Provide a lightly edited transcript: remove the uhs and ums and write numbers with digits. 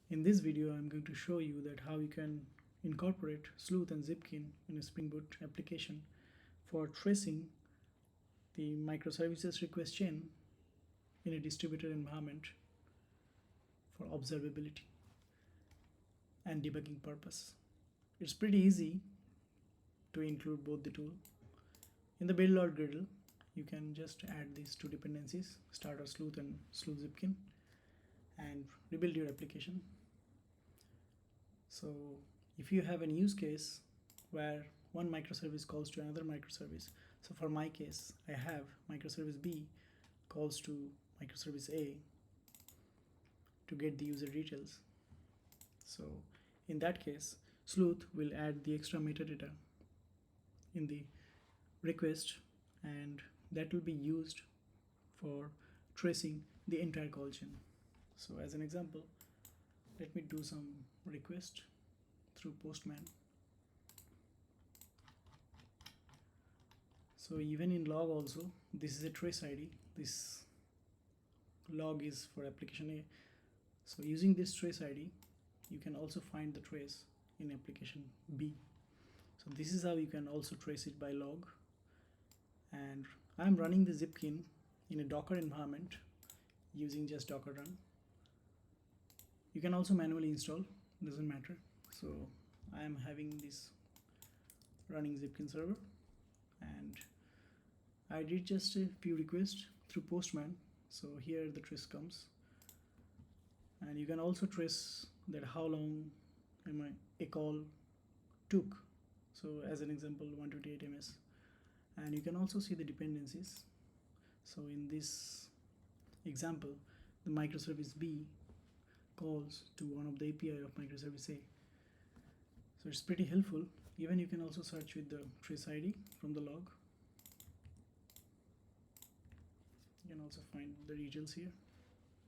In this video, I'm going to show you that how you can incorporate Sleuth and Zipkin in a Springboot application for tracing the microservices request chain in a distributed environment for observability and debugging purpose. It's pretty easy to include both the tool. In the build.gradle, you can just add these two dependencies, starter sleuth and sleuth zipkin, and rebuild your application. So if you have a use case where one microservice calls to another microservice, so for my case, I have microservice B calls to microservice A to get the user details. So in that case, Sleuth will add the extra metadata in the request, and that will be used for tracing the entire call chain. So as an example, let me do some request through Postman. So even in log also, this is a trace ID. This log is for application A. So using this trace ID, you can also find the trace in application B. So this is how you can also trace it by log. And I'm running the Zipkin in a Docker environment using just Docker run. You can also manually install, doesn't matter. So I am having this running Zipkin server, and I did just a few requests through Postman. So here the trace comes, and you can also trace that how long a call took. So as an example, 128 ms, and you can also see the dependencies. So in this example, the microservice B calls to one of the API of microservice A. So it's pretty helpful. Even you can also search with the trace ID from the log. You can also find the details here.